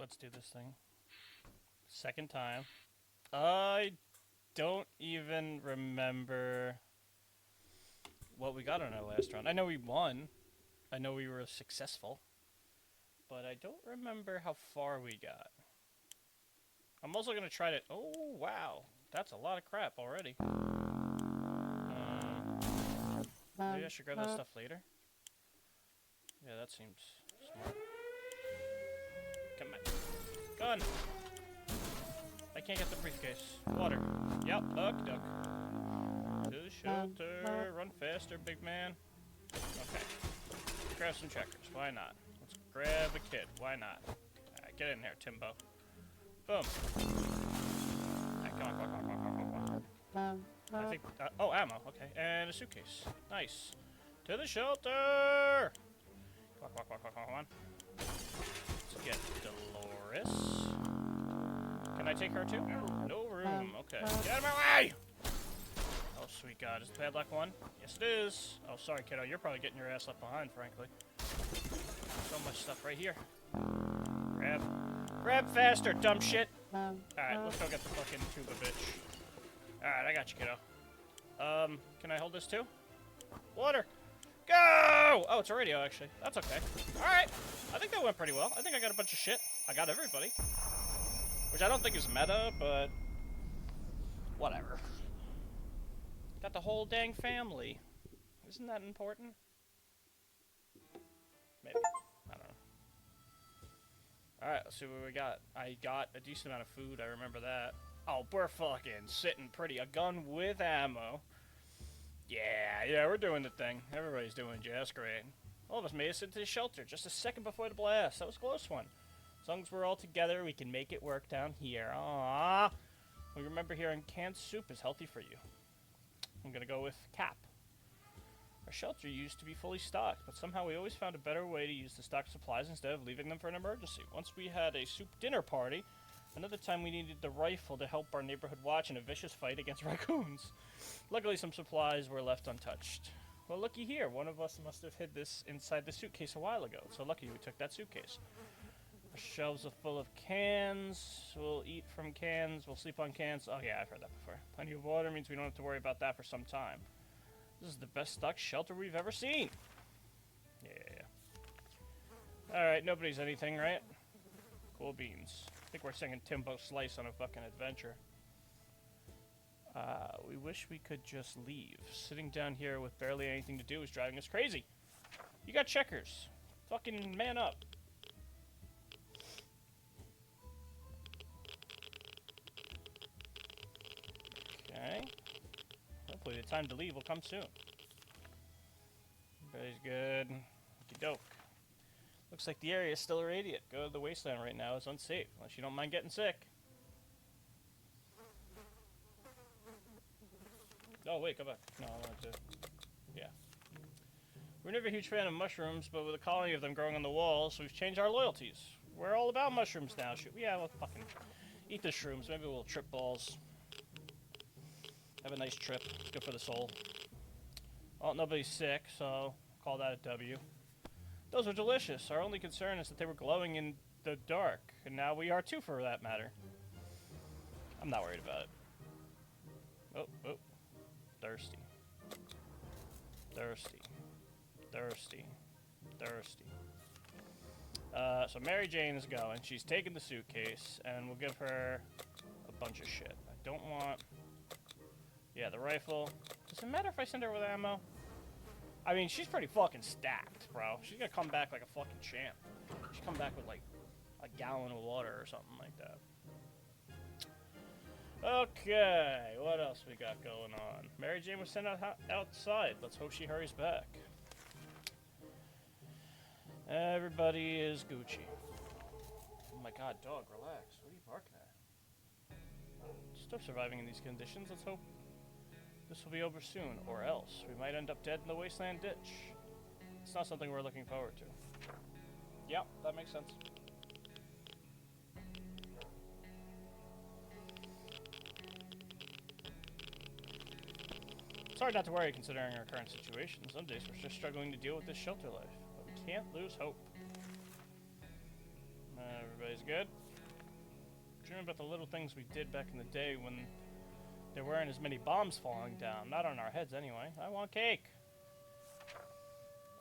let's do this thing. Second time. I don't even remember what we got on our last run. I know we won. I know we were successful. But I don't remember how far we got. I'm also going to try to... Oh, wow. That's a lot of crap already. Maybe I should grab that stuff later. Yeah, that seems smart. Come on. Gun! I can't get the briefcase. Water. Yep, duck. To the shelter. Run faster, big man. Okay. Let's grab some checkers. Why not? Let's grab a kid. Why not? Alright, get in there, Timbo. Boom. Alright, come on. I think... oh, ammo. Okay. And a suitcase. Nice. To the shelter! Come on. Let's get Dolores. Can I take her too? No room. Okay. Get out of my way! Oh, sweet God. Is the padlock one? Yes, it is. Oh, sorry, kiddo. You're probably getting your ass left behind, frankly. So much stuff right here. Grab. Grab faster, dumb shit! Alright, let's go get the fucking tuba, bitch. Alright, I got you, kiddo. Can I hold this too? Water! Go! Oh, it's a radio, actually. That's okay. Alright. I think that went pretty well. I think I got a bunch of shit. I got everybody. Which I don't think is meta, but... whatever. Got the whole dang family. Isn't that important? Maybe. I don't know. Alright, let's see what we got. I got a decent amount of food. I remember that. Oh, we're fucking sitting pretty. A gun with ammo. Yeah, we're doing the thing. Everybody's doing just great. All of us made us into the shelter just a second before the blast. That was a close one. As long as we're all together, we can make it work down here. Aww. We remember hearing canned soup is healthy for you. I'm gonna go with Cap. Our shelter used to be fully stocked, but somehow we always found a better way to use the stocked supplies instead of leaving them for an emergency. Once we had a soup dinner party. Another time we needed the rifle to help our neighborhood watch in a vicious fight against raccoons. Luckily, some supplies were left untouched. Well, looky here. One of us must have hid this inside the suitcase a while ago. So lucky we took that suitcase. Our shelves are full of cans. We'll eat from cans. We'll sleep on cans. Oh, yeah, I've heard that before. Plenty of water means we don't have to worry about that for some time. This is the best stocked shelter we've ever seen. Yeah. Alright, nobody's anything, right? Cool beans. I think we're singing Timbo Slice on a fucking adventure. We wish we could just leave. Sitting down here with barely anything to do is driving us crazy. You got checkers. Fucking man up. Okay. Hopefully the time to leave will come soon. Everybody's good. Okey doke. Looks like the area is still irradiated. Go to the wasteland right now is unsafe, unless you don't mind getting sick. Oh, wait, go back. No, I wanted to... yeah. We're never a huge fan of mushrooms, but with a colony of them growing on the walls, we've changed our loyalties. We're all about mushrooms now. Yeah, we'll fucking eat the shrooms. Maybe we'll trip balls. Have a nice trip. It's good for the soul. Well, nobody's sick, so call that a W. Those were delicious. Our only concern is that they were glowing in the dark, and now we are too, for that matter. I'm not worried about it. Oh. Thirsty. So Mary Jane is going. She's taking the suitcase, and we'll give her a bunch of shit. I don't want... yeah, the rifle. Does it matter if I send her with ammo? I mean, she's pretty fucking stacked, bro. She's gonna come back like a fucking champ. She'll come back with like a gallon of water or something like that. Okay, what else we got going on? Mary Jane was sent outside. Let's hope she hurries back. Everybody is Gucci. Oh my god, dog, relax. What are you barking at? Still surviving in these conditions. Let's hope this will be over soon, or else we might end up dead in the wasteland ditch. It's not something we're looking forward to. Yeah, that makes sense. It's hard not to worry considering our current situation. Some days we're just struggling to deal with this shelter life, but we can't lose hope. Everybody's is good. Dreaming about the little things we did back in the day when there weren't as many bombs falling down. Not on our heads, anyway. I want cake.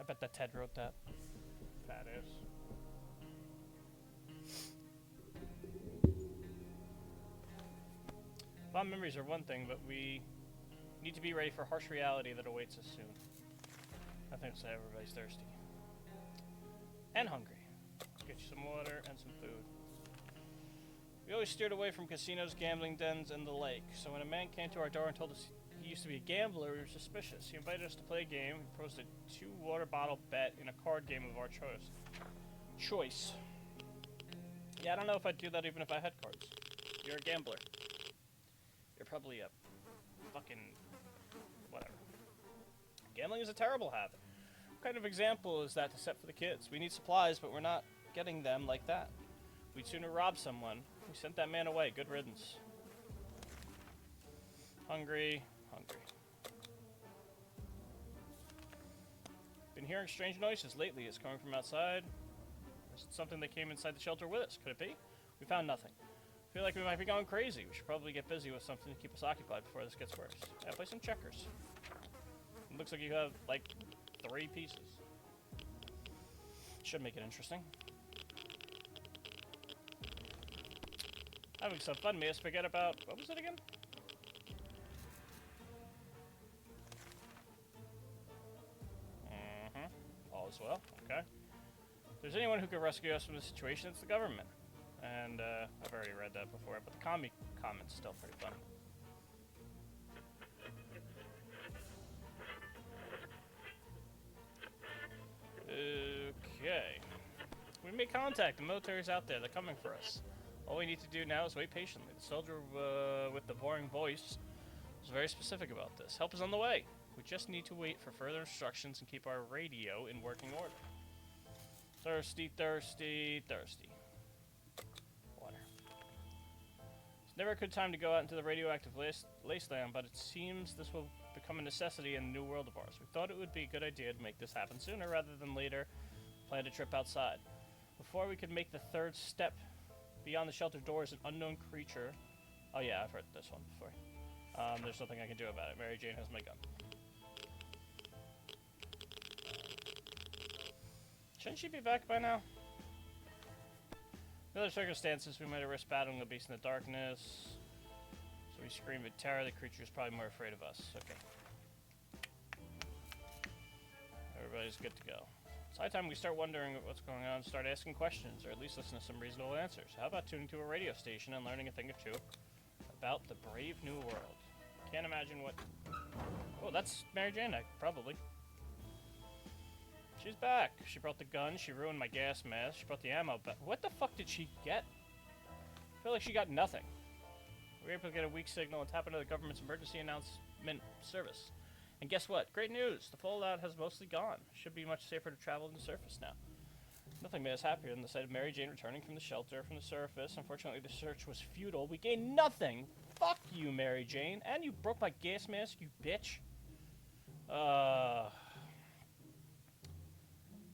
I bet that Ted wrote that. Fat ass. Fond memories are one thing, but we need to be ready for harsh reality that awaits us soon. I think so. Everybody's thirsty. And hungry. Let's get you some water and some food. We always steered away from casinos, gambling dens, and the like. So when a man came to our door and told us he used to be a gambler, we were suspicious. He invited us to play a game. He proposed a 2-water bottle bet in a card game of our choice. Yeah, I don't know if I'd do that even if I had cards. You're a gambler. You're probably a fucking whatever. Gambling is a terrible habit. What kind of example is that to set for the kids? We need supplies, but we're not getting them like that. We'd sooner rob someone. We sent that man away. Good riddance. Hungry. Been hearing strange noises lately. It's coming from outside. Is it something that came inside the shelter with us? Could it be? We found nothing. Feel like we might be going crazy. We should probably get busy with something to keep us occupied before this gets worse. Yeah, play some checkers. It looks like you have, like, 3 pieces. Should make it interesting. Having some fun made us forget about... What was it again? All is well. Okay. If there's anyone who could rescue us from this situation, it's the government. And, I've already read that before, but the comment's still pretty fun. Okay. We made contact. The military's out there. They're coming for us. All we need to do now is wait patiently. The soldier with the boring voice was very specific about this. Help is on the way. We just need to wait for further instructions and keep our radio in working order. Thirsty. Water. It's never a good time to go out into the radioactive wasteland, but it seems this will become a necessity in the new world of ours. We thought it would be a good idea to make this happen sooner rather than later. Planned a trip outside. Before we could make the third step beyond the shelter doors, an unknown creature... Oh yeah, I've heard this one before. There's nothing I can do about it. Mary Jane has my gun. Shouldn't she be back by now? In other circumstances, we might have risked battling the beast in the darkness. So we scream with terror. The creature is probably more afraid of us. Okay. Everybody's good to go. It's high time we start wondering what's going on, start asking questions, or at least listen to some reasonable answers. How about tuning to a radio station and learning a thing or two about the brave new world? Can't imagine what... Oh, that's Mary Jane, probably. She's back. She brought the gun, she ruined my gas mask, she brought the ammo, but what the fuck did she get? I feel like she got nothing. We were able to get a weak signal and tap into the government's emergency announcement service. And guess what? Great news! The fallout has mostly gone. Should be much safer to travel than the surface now. Nothing made us happier than the sight of Mary Jane returning from the shelter from the surface. Unfortunately, the search was futile. We gained nothing! Fuck you, Mary Jane! And you broke my gas mask, you bitch!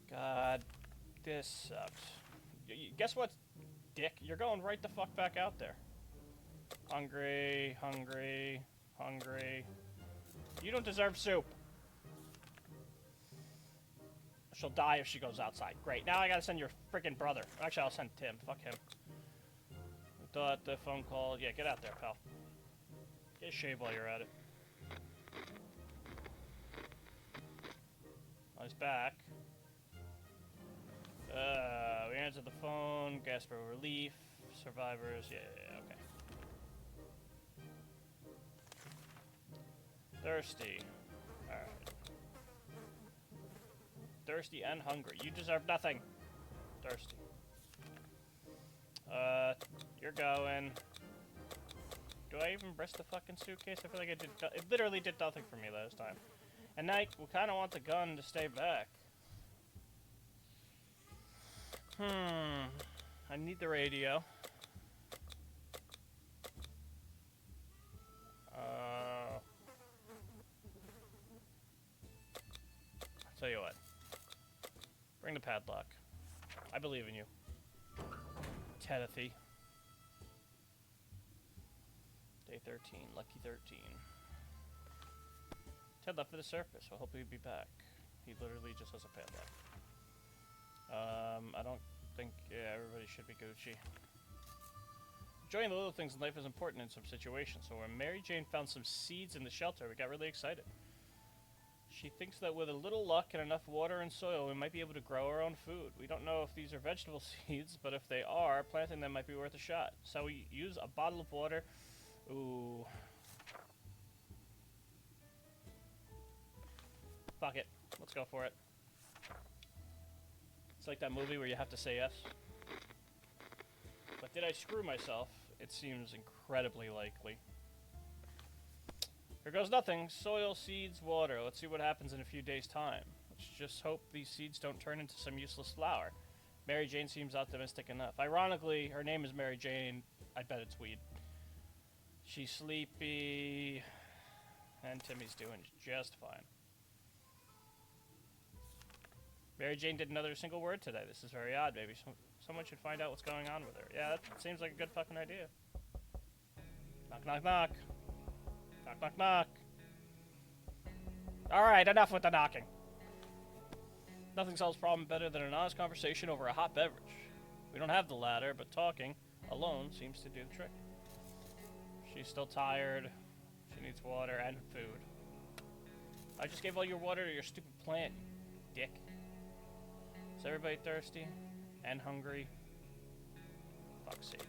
God, this sucks. Guess what, dick? You're going right the fuck back out there. Hungry. You don't deserve soup. She'll die if she goes outside. Great. Now I gotta send your freaking brother. Actually, I'll send Tim. Fuck him. I thought the phone call... Yeah, get out there, pal. Get a shave while you're at it. Oh, he's back. We answered the phone. Gasp for relief. Survivors. Yeah, okay. Thirsty. Alright. Thirsty and hungry. You deserve nothing. Thirsty. You're going. Do I even risk the fucking suitcase? I feel like it literally did nothing for me last time. And now we kind of want the gun to stay back. I need the radio. I'll tell you what. Bring the padlock. I believe in you. Tedethy. Day 13, lucky 13. Ted left for the surface, so hopefully he'll be back. He literally just has a padlock. I don't think, yeah, everybody should be Gucci. Enjoying the little things in life is important in some situations, so when Mary Jane found some seeds in the shelter, we got really excited. She thinks that with a little luck and enough water and soil, we might be able to grow our own food. We don't know if these are vegetable seeds, but if they are, planting them might be worth a shot. So we use a bottle of water. Ooh. Fuck it. Let's go for it. It's like that movie where you have to say yes. But did I screw myself? It seems incredibly likely. Here goes nothing. Soil, seeds, water. Let's see what happens in a few days' time. Let's just hope these seeds don't turn into some useless flower. Mary Jane seems optimistic enough. Ironically, her name is Mary Jane. I bet it's weed. She's sleepy. And Timmy's doing just fine. Mary Jane didn't utter a single word today. This is very odd, maybe. Someone should find out what's going on with her. Yeah, that seems like a good fucking idea. Knock, knock, knock. Knock, knock, knock. Alright, enough with the knocking. Nothing solves problem better than an honest conversation over a hot beverage. We don't have the latter, but talking alone seems to do the trick. She's still tired. She needs water and food. I just gave all your water to your stupid plant, you dick. Is everybody thirsty? And hungry? Fuck's sake.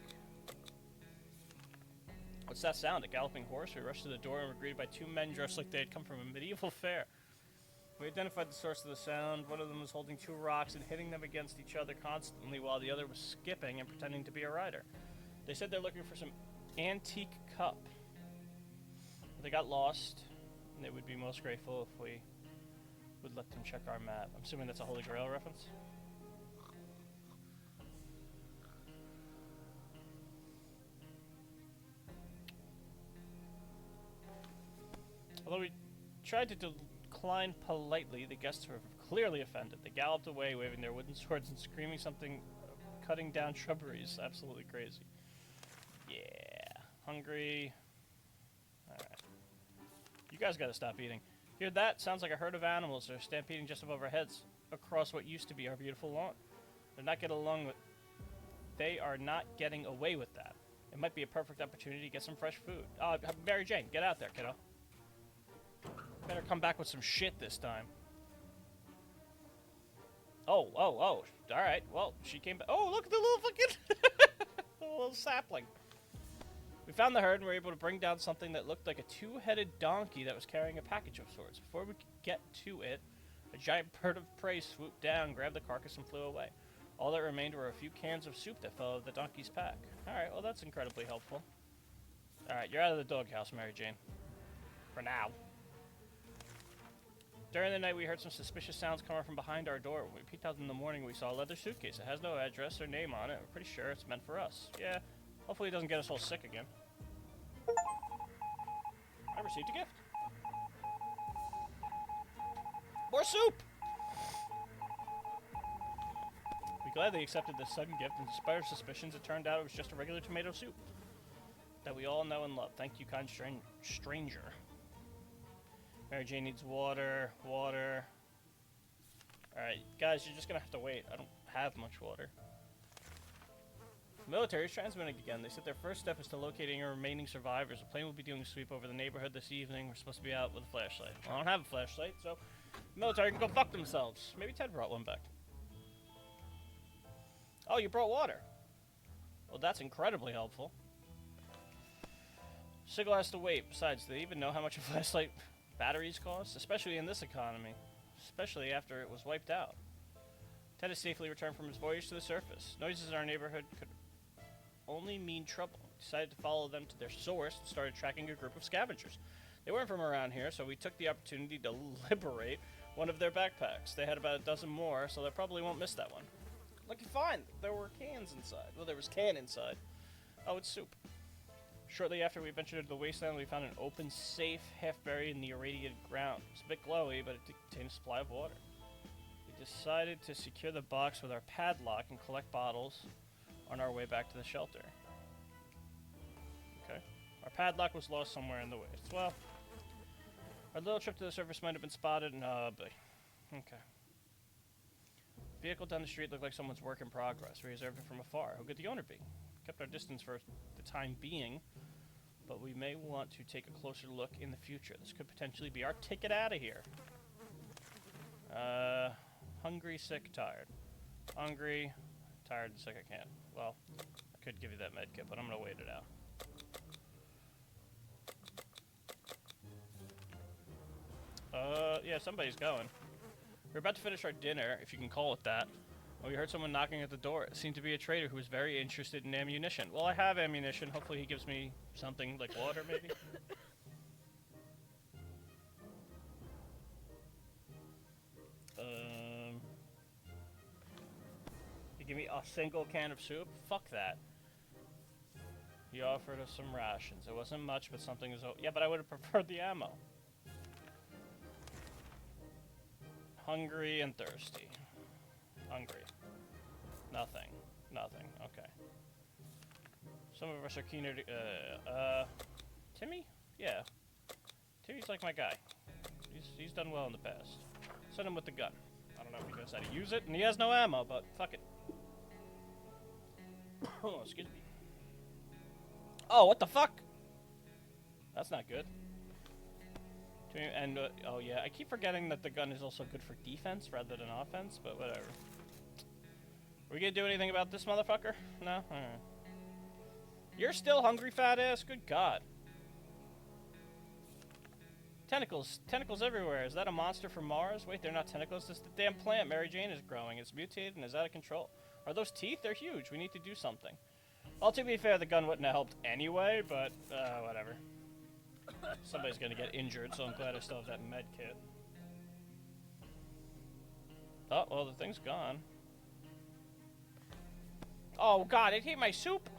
What's that sound? A galloping horse? We rushed to the door and were greeted by two men dressed like they had come from a medieval fair. We identified the source of the sound. One of them was holding two rocks and hitting them against each other constantly while the other was skipping and pretending to be a rider. They said they're looking for some antique cup. They got lost, and they would be most grateful if we would let them check our map. I'm assuming that's a Holy Grail reference. Although we tried to decline politely, the guests were clearly offended. They galloped away, waving their wooden swords and screaming something, cutting down shrubberies. Absolutely crazy. Yeah. Hungry. Alright. You guys gotta stop eating. Hear that? Sounds like a herd of animals. They're stampeding just above our heads, across what used to be our beautiful lawn. They are not getting away with that. It might be a perfect opportunity to get some fresh food. Mary Jane, get out there, kiddo. Better come back with some shit this time. Oh. Alright, well, she came back. Oh, look at the little fucking... the little sapling. We found the herd and were able to bring down something that looked like a two-headed donkey that was carrying a package of sorts. Before we could get to it, a giant bird of prey swooped down, grabbed the carcass, and flew away. All that remained were a few cans of soup that fell out of the donkey's pack. Alright, well, that's incredibly helpful. Alright, you're out of the doghouse, Mary Jane. For now. During the night, we heard some suspicious sounds coming from behind our door. When we peeked out in the morning, we saw a leather suitcase. It has no address or name on it. We're pretty sure it's meant for us. Yeah, hopefully it doesn't get us all sick again. I received a gift. More soup! We gladly accepted this sudden gift, and despite our suspicions, it turned out it was just a regular tomato soup that we all know and love. Thank you, kind stranger. Mary Jane needs water. Alright, guys, you're just gonna have to wait. I don't have much water. The military is transmitting again. They said their first step is to locating our remaining survivors. A plane will be doing a sweep over the neighborhood this evening. We're supposed to be out with a flashlight. Well, I don't have a flashlight, so the military can go fuck themselves. Maybe Ted brought one back. Oh, you brought water. Well, that's incredibly helpful. Sigil has to wait. Besides, do they even know how much a flashlight batteries cost? Especially in this economy. Especially after it was wiped out. Ted has safely returned from his voyage to the surface. Noises in our neighborhood could only mean trouble. We decided to follow them to their source and started tracking a group of scavengers. They weren't from around here, so we took the opportunity to liberate one of their backpacks. They had about a dozen more, so they probably won't miss that one. Lucky find! There were cans inside. Well, there was can inside. Oh, it's soup. Shortly after we ventured into the wasteland, we found an open safe, half buried in the irradiated ground. It was a bit glowy, but it contained a supply of water. We decided to secure the box with our padlock and collect bottles on our way back to the shelter. Okay. Our padlock was lost somewhere in the waste. Well, our little trip to the surface might have been spotted and, okay. Vehicle down the street looked like someone's work in progress. We observed it from afar. Who could the owner be? Kept our distance for the time being, but we may want to take a closer look in the future. This could potentially be our ticket out of here. Hungry, sick, tired. Hungry, tired, and sick. I can't. Well, I could give you that med kit, but I'm gonna wait it out. Yeah, somebody's going. We're about to finish our dinner, if you can call it that, when we heard someone knocking at the door. It seemed to be a trader who was very interested in ammunition. Well, I have ammunition. Hopefully he gives me something like water, maybe? You give me a single can of soup? Fuck that. He offered us some rations. It wasn't much, but something was... Yeah, but I would have preferred the ammo. Hungry and thirsty. Hungry. Nothing. Nothing. Okay. Some of us are keener to... Timmy? Yeah. Timmy's like my guy. He's done well in the past. Send him with the gun. I don't know if he knows how to use it, and he has no ammo, but fuck it. Oh, excuse me. Oh, what the fuck? That's not good. And, oh yeah, I keep forgetting that the gun is also good for defense rather than offense, but whatever. Are we gonna do anything about this motherfucker? No? Alright. You're still hungry, fat ass? Good God. Tentacles. Tentacles everywhere. Is that a monster from Mars? Wait, they're not tentacles. This is the damn plant Mary Jane is growing. It's mutated and is out of control. Are those teeth? They're huge. We need to do something. Well, to be fair, the gun wouldn't have helped anyway, but, whatever. Somebody's gonna get injured, so I'm glad I still have that med kit. Oh, well, the thing's gone. Oh, God, it hit my soup!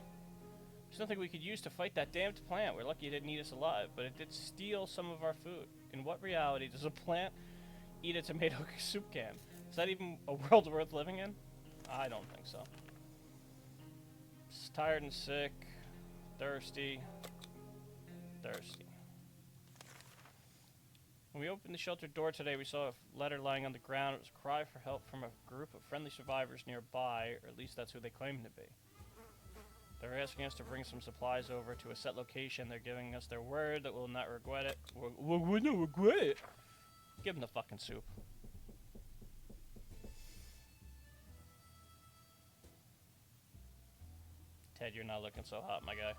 There's nothing we could use to fight that damned plant. We're lucky it didn't eat us alive, but it did steal some of our food. In what reality does a plant eat a tomato soup can? Is that even a world worth living in? I don't think so. Just tired and sick. Thirsty. Thirsty. When we opened the shelter door today, we saw a letter lying on the ground. It was a cry for help from a group of friendly survivors nearby, or at least that's who they claim to be. They're asking us to bring some supplies over to a set location. They're giving us their word that we'll not regret it. We'll not regret it. Give them the fucking soup. Ted, you're not looking so hot, my guy.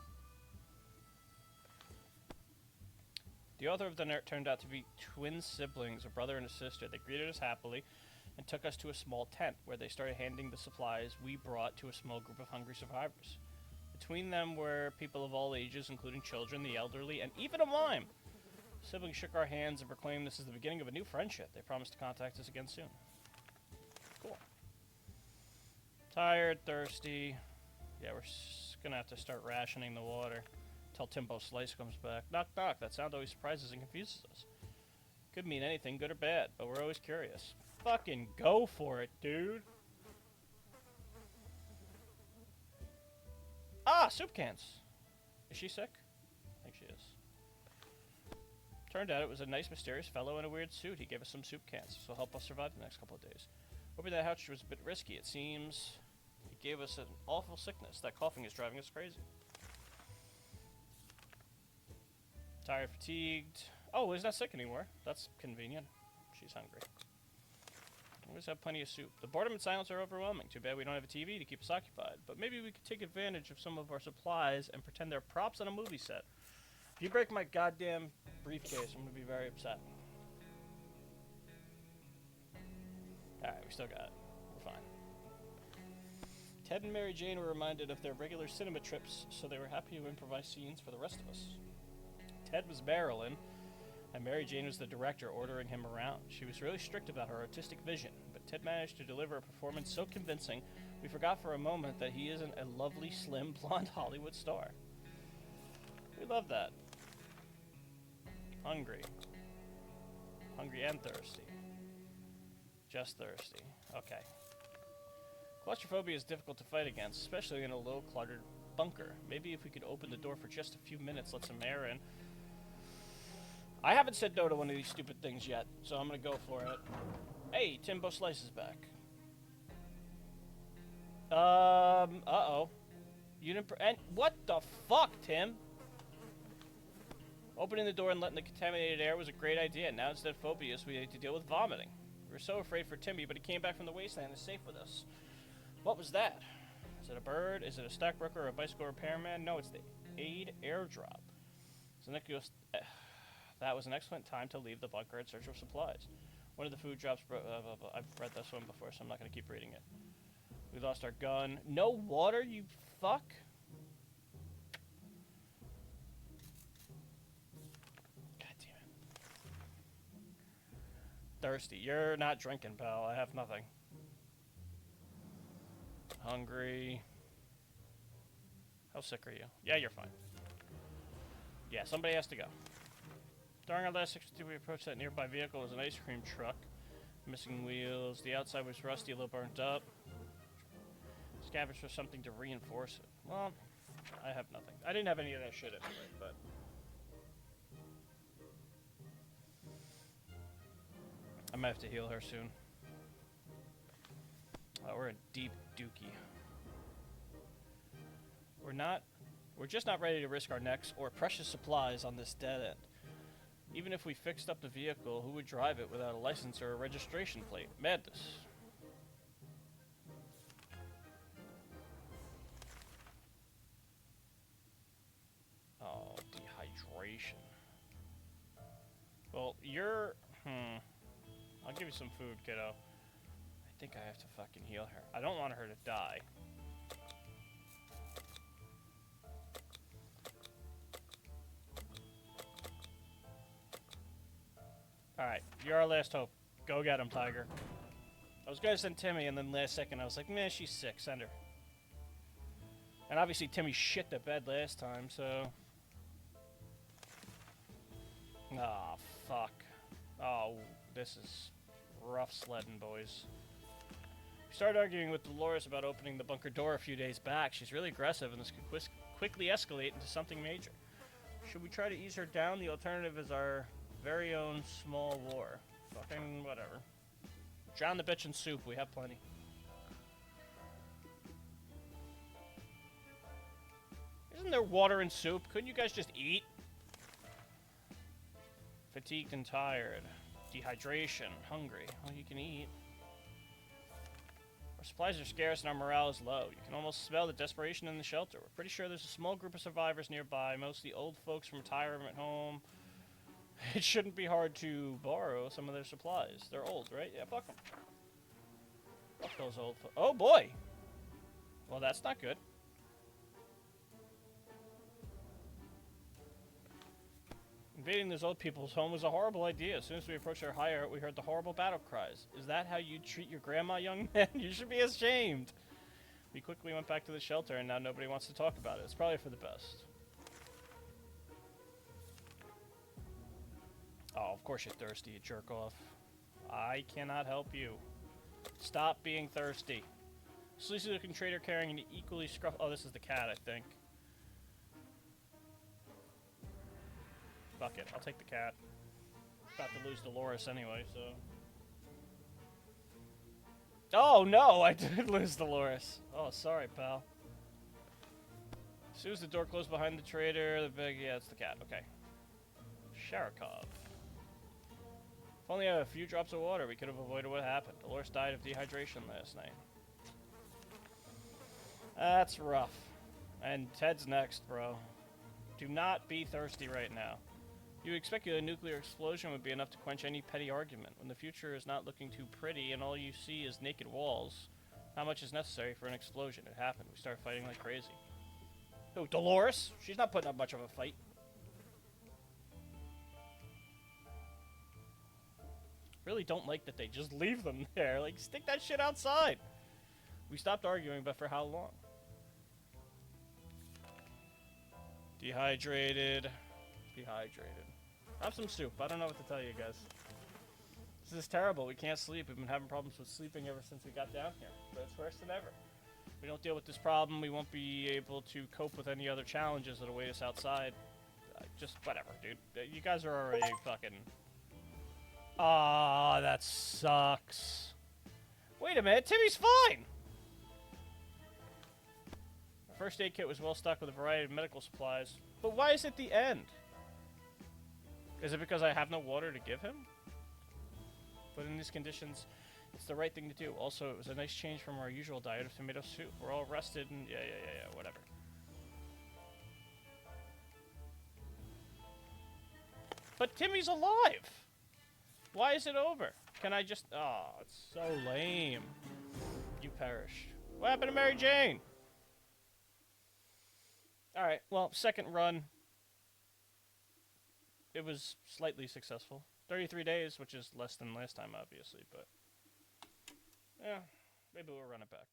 The author of the note turned out to be twin siblings, a brother and a sister. They greeted us happily and took us to a small tent where they started handing the supplies we brought to a small group of hungry survivors. Between them were people of all ages, including children, the elderly, and even a mime. Siblings shook our hands and proclaimed this is the beginning of a new friendship. They promised to contact us again soon. Cool. Tired, thirsty. Yeah, we're gonna have to start rationing the water until Timbo Slice comes back. Knock, knock. That sound always surprises and confuses us. Could mean anything, good or bad, but we're always curious. Fucking go for it, dude. Ah, soup cans. Is she sick? I think she is. Turned out it was a nice, mysterious fellow in a weird suit. He gave us some soup cans. This will help us survive the next couple of days. Opening that hatch was a bit risky. It seems he gave us an awful sickness. That coughing is driving us crazy. Tired, fatigued. Oh, he's not sick anymore. That's convenient. She's hungry. We always have plenty of soup. The boredom and silence are overwhelming. Too bad we don't have a TV to keep us occupied. But maybe we could take advantage of some of our supplies and pretend they're props on a movie set. If you break my goddamn briefcase, I'm gonna be very upset. Alright, we still got it. We're fine. Ted and Mary Jane were reminded of their regular cinema trips, so they were happy to improvise scenes for the rest of us. Ted was Marilyn, and Mary Jane was the director ordering him around. She was really strict about her artistic vision, but Ted managed to deliver a performance so convincing we forgot for a moment that he isn't a lovely, slim, blonde Hollywood star. We love that. Hungry. Hungry and thirsty. Just thirsty. Okay. Claustrophobia is difficult to fight against, especially in a low cluttered bunker. Maybe if we could open the door for just a few minutes, let some air in. I haven't said no to one of these stupid things yet, so I'm gonna go for it. Hey, Timbo Slice is back. Uh-oh. You didn't and what the fuck, Tim? Opening the door and letting the contaminated air was a great idea. Now instead of phobias, we had to deal with vomiting. We were so afraid for Timmy, but he came back from the wasteland and is safe with us. What was that? Is it a bird? Is it a stockbroker or a bicycle repairman? No, it's the aid airdrop. So that was an excellent time to leave the bunker in search of supplies. One of the food drops I've read this one before, so I'm not going to keep reading it. We lost our gun. No water, you fuck? God damn it. Thirsty. You're not drinking, pal. I have nothing. Hungry. How sick are you? Yeah, you're fine. Yeah, somebody has to go. During our last 62, we approached that nearby vehicle. It was an ice cream truck. Missing wheels. The outside was rusty, a little burnt up. Scavenged for something to reinforce it. Well, I have nothing. I didn't have any of that shit anyway, but... I might have to heal her soon. We're in deep dookie. We're just not ready to risk our necks or precious supplies on this dead end. Even if we fixed up the vehicle, who would drive it without a license or a registration plate? Madness. Oh, dehydration. Well, you're... I'll give you some food, kiddo. I think I have to fucking heal her. I don't want her to die. Alright, you're our last hope. Go get him, Tiger. I was gonna send Timmy, and then last second I was like, man, she's sick, send her. And obviously Timmy shit the bed last time, so... Aw, fuck. Oh, this is rough sledding, boys. We started arguing with Dolores about opening the bunker door a few days back. She's really aggressive, and this could quickly escalate into something major. Should we try to ease her down? The alternative is our very own small war. Fucking whatever. Drown the bitch in soup. We have plenty. Isn't there water in soup? Couldn't you guys just eat? Fatigued and tired. Dehydration. Hungry. Well, you can eat. Our supplies are scarce and our morale is low. You can almost smell the desperation in the shelter. We're pretty sure there's a small group of survivors nearby, mostly old folks from retirement home. It shouldn't be hard to borrow some of their supplies. They're old, right? Yeah, fuck them. Fuck those old folks. Oh, boy! Well, that's not good. Invading those old people's home was a horrible idea. As soon as we approached our hideout, we heard the horrible battle cries. Is that how you treat your grandma, young man? You should be ashamed. We quickly went back to the shelter, and now nobody wants to talk about it. It's probably for the best. Oh, of course you're thirsty, you jerk off. I cannot help you. Stop being thirsty. Sleazy looking trader carrying an equally scruff... Oh, this is the cat, I think. Fuck it, I'll take the cat. About to lose Dolores anyway, so... Oh, no! I did lose Dolores. Oh, sorry, pal. As soon as the door closed behind the trader, the big... Yeah, it's the cat. Okay. Sharakov. If only had a few drops of water, we could have avoided what happened. Dolores died of dehydration last night. That's rough. And Ted's next, bro. Do not be thirsty right now. You expect a nuclear explosion would be enough to quench any petty argument. When the future is not looking too pretty and all you see is naked walls, not much is necessary for an explosion. It happened. We started fighting like crazy. Who, Dolores? She's not putting up much of a fight. Really don't like that they just leave them there. Like, stick that shit outside. We stopped arguing, but for how long? Dehydrated. Dehydrated. Have some soup. I don't know what to tell you guys. This is terrible. We can't sleep. We've been having problems with sleeping ever since we got down here. But it's worse than ever. If we don't deal with this problem, we won't be able to cope with any other challenges that await us outside. Just whatever, dude. You guys are already fucking... Ah, that sucks. Wait a minute, Timmy's fine! Our first aid kit was well stocked with a variety of medical supplies. But why is it the end? Is it because I have no water to give him? But in these conditions, it's the right thing to do. Also, it was a nice change from our usual diet of tomato soup. We're all rested and yeah, whatever. But Timmy's alive! Why is it over? Can I just... Oh, it's so lame. You perished. What happened to Mary Jane? Alright, well, second run. It was slightly successful. 33 days, which is less than last time, obviously, but... Yeah, maybe we'll run it back.